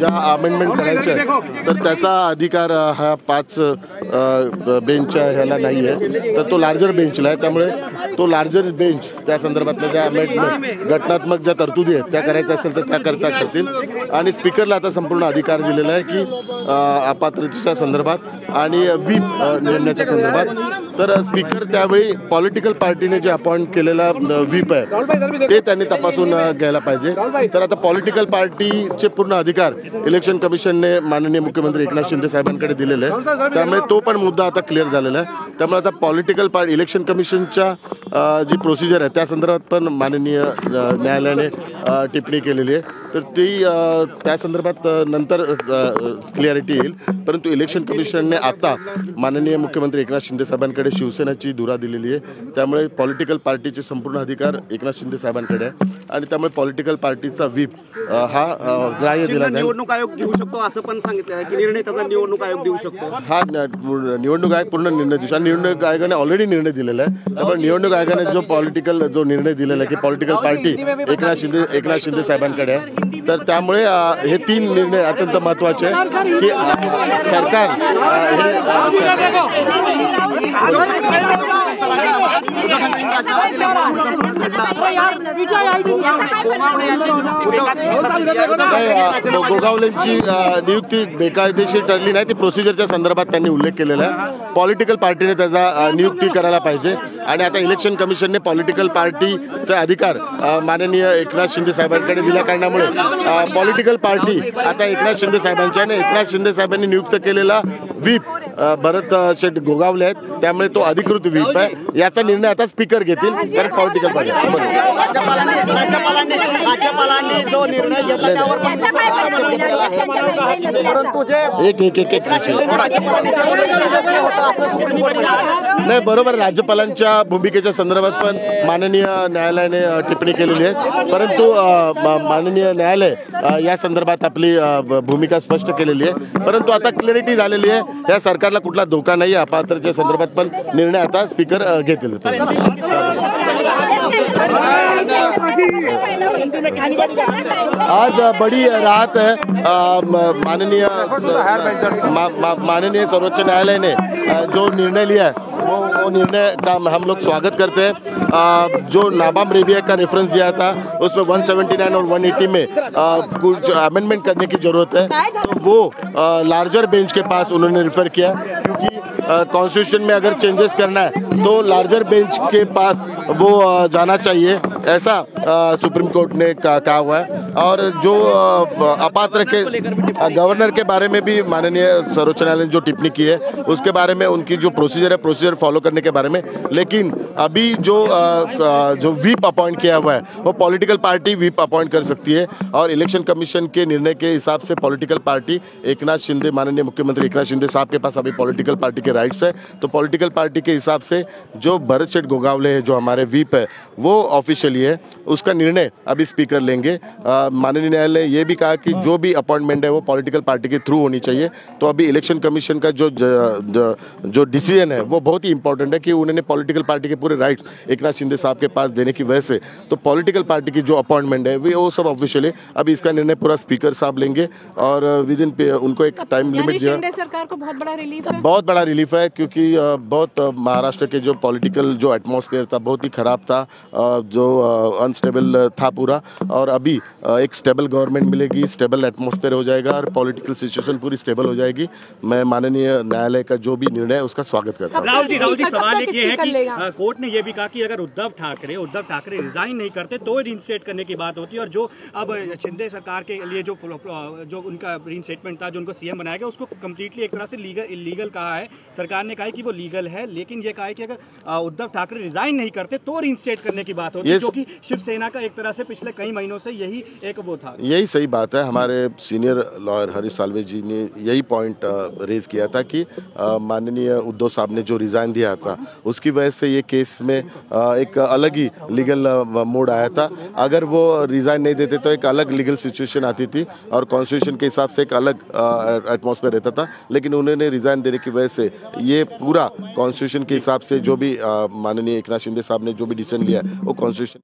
ज्या अमेंडमेंट करायच्या आहेत तर त्याचा अधिकार हा 5 बेंचच्या ह्याला नाही आहे, तर तो लार्जर बेंचला आहे. त्यामुळे तो लार्जर बेंच त्या संदर्भातल्या ज्या अमेंडमेंट घटनात्मक ज्या तरतुदी आहेत त्या करायच्या असेल तर त्या करतील. आणि स्पीकरला आता संपूर्ण अधिकार दिलेला आहे की अपात्रतेच्या संदर्भात आणि व्हीप नेमण्याच्या संदर्भात. तर स्पीकर त्यावेळी पॉलिटिकल पार्टीने जे अपॉइंट केलेला व्हीप आहे ते त्यांनी तपासून घ्यायला पाहिजे. तर आता पॉलिटिकल पार्टीचे पूर्ण अधिकार इलेक्शन कमिशनने माननीय मुख्यमंत्री एकनाथ शिंदे साहेबांकडे दिलेले आहे. त्यामुळे तो पण मुद्दा आता क्लिअर झालेला आहे. त्यामुळे आता पॉलिटिकल पार्टी इलेक्शन कमिशनच्या जी प्रोसिजर आहे त्या संदर्भात पण माननीय न्यायालयाने टिप्पणी केलेली आहे. तर ती त्या संदर्भात नंतर क्लिअरिटी येईल. परंतु इलेक्शन कमिशनने आता माननीय मुख्यमंत्री एकनाथ शिंदे साहेबांकडे शिवसेनेची धुरा दिलेली आहे. त्यामुळे पॉलिटिकल पार्टीचे संपूर्ण अधिकार एकनाथ शिंदे साहेबांकडे आहे आणि त्यामुळे पॉलिटिकल पार्टीचा व्हीप हा ग्राह्य दिला जाईल. निवडणूक आयोग घेऊ शकतो असं पण सांगितलं आहे की निर्णय त्याचा निवडणूक आयोग देऊ शकतो. हा निवडणूक आयोग पूर्ण निर्णय देऊ शकतो. निवडणूक आयोगाने ऑलरेडी निर्णय दिलेला आहे. त्यामुळे निवडणूक आयोगाने जो निर्णय दिलेला आहे की पॉलिटिकल पार्टी एकनाथ शिंदे साहेबांकडे आहे. तर त्यामुळे हे 3 निर्णय अत्यंत महत्त्वाचे आहे की सरकार गोगावलेंची नियुक्ती बेकायदेशीर ठरली नाही, ती प्रोसिजरच्या संदर्भात त्यांनी उल्लेख केलेला आहे. पॉलिटिकल पार्टीने त्याचा नियुक्ती करायला पाहिजे आणि आता इलेक्शन कमिशनने पॉलिटिकल पार्टीचा अधिकार माननीय एकनाथ शिंदे साहेबांकडे दिल्या कारणामुळे पॉलिटिकल पार्टी आता एकनाथ शिंदे साहेबांच्या आणि एकनाथ शिंदे साहेबांनी नियुक्त केलेला व्हीप भरत शेठ गोगावले आहेत. त्यामुळे तो अधिकृत व्हीप आहे. याचा निर्णय आता स्पीकर घेतील कारण पॉलिटिकल पार्टी जो निर्णय घेतला त्यावर परंतु नाही बरोबर राज्यपालांच्या भूमिकेच्या संदर्भात पण माननीय न्यायालयाने टिप्पणी केलेली आहे. परंतु माननीय न्यायालय या संदर्भात आपली भूमिका स्पष्ट केलेली आहे. परंतु आता क्लॅरिटी झालेली आहे. या सरकारला कुठला धोका नाही आहे. अपात्रतेच्या संदर्भात पण निर्णय आता स्पीकर घेतील. आज बड़ी राहत है. माननीय सर्वोच्च न्यायालय ने जो निर्णय लिया है वो निर्णय का हम लोग स्वागत करते हैं. जो नाबाम रेबिया का रेफरेंस दिया था उसमें 179 और 180 में कुछ अमेंडमेंट करने की ज़रूरत है, तो वो लार्जर बेंच के पास उन्होंने रेफर किया क्योंकि कॉन्स्टिट्यूशन में अगर चेंजेस करना है तो लार्जर बेंच के पास वो जाना चाहिए, ऐसा सुप्रीम कोर्ट ने कहा हुआ है. और जो अपात्र के गवर्नर के बारे में भी माननीय सर्वोच्च न्यायालय ने जो टिप्पणी की है उसके बारे में उनकी जो प्रोसीजर है प्रोसीजर फॉलो करने के बारे में. लेकिन अभी जो व्हीप अपॉइंट किया हुआ है वो पॉलिटिकल पार्टी व्हीप अपॉइंट कर सकती है और इलेक्शन कमीशन के निर्णय के हिसाब से पॉलिटिकल पार्टी एकनाथ शिंदे माननीय मुख्यमंत्री एकनाथ शिंदे साहब के पास अभी पॉलिटिकल पार्टी के राइट्स है. तो पॉलिटिकल पार्टी के हिसाब से जो भरत शेठ गोगावले है जो हमारे व्हीप है वो ऑफिशियली है, उसका निर्णय अभी स्पीकर लेंगे. माननीय न्यायालय ने ये भी कहा कि जो भी अपॉइंटमेंट है वो पॉलिटिकल पार्टी के थ्रू होनी चाहिए. तो अभी इलेक्शन कमीशन का जो डिसीजन है वो बहुत ही इंपॉर्टेंट है कि उन्होंने पॉलिटिकल पार्टी के पूरे राइट्स एकनाथ शिंदे साहब के पास देने की वजह से तो पॉलिटिकल पार्टी की जो अपॉइंटमेंट है वो सब ऑफिशियल है. अभी इसका निर्णय पूरा स्पीकर साहब लेंगे और विद इन उनको एक टाइम लिमिट दिया. सरकार को बहुत बड़ा रिलीफ है. बहुत बड़ा रिलीफ है क्योंकि बहुत महाराष्ट्र के जो पॉलिटिकल जो एटमॉस्फेयर था बहुत ही ख़राब था, जो अनस्टेबल था पूरा. और अभी एक स्टेबल गवर्नमेंट मिलेगी, स्टेबल एटमॉस्फेयर हो जाएगा और पॉलिटिकल सिचुएशन पूरी स्टेबल हो जाएगी. मैं माननीय न्यायालय का जो भी निर्णय है उसका स्वागत करता हूँ. राहुल जी सवाल एक ये है कि कोर्ट ने ये भी कहा कि अगर उद्धव ठाकरे रिजाइन नहीं करते तो रीइंस्टेट करने की बात होती है. और जो अब शिंदे सरकार के लिए जो उनका रीइंस्टेटमेंट था जो उनको सीएम बनाया गया उसको कम्प्लीटली एक तरह से इलीगल कहा है. सरकार ने कहा है कि वो लीगल है, लेकिन ये कहा है कि अगर उद्धव ठाकरे रिजाइन नहीं करते तो रीइंस्टेट करने की बात होती है, जो कि शिवसेना का एक तरह से पिछले कई महीनों से यही एक वो था. यही सही बात है. हमारे सीनियर लॉयर हरीश साल्वे जी ने यही पॉइंट रेज किया था कि माननीय उद्धव साहब ने जो रिजाइन दिया था उसकी वजह से ये केस में एक अलग ही लीगल मोड आया था. अगर वो रिजाइन नहीं देते तो एक अलग लीगल सिचुएशन आती थी और कॉन्स्टिट्यूशन के हिसाब से एक अलग एटमॉस्फेयर रहता था. लेकिन उन्होंने रिजाइन देने की वजह से ये पूरा कॉन्स्टिट्यूशन के हिसाब से जो भी माननीय एकनाथ शिंदे साहब ने जो भी डिसीजन लिया वो कॉन्स्टिट्यूशन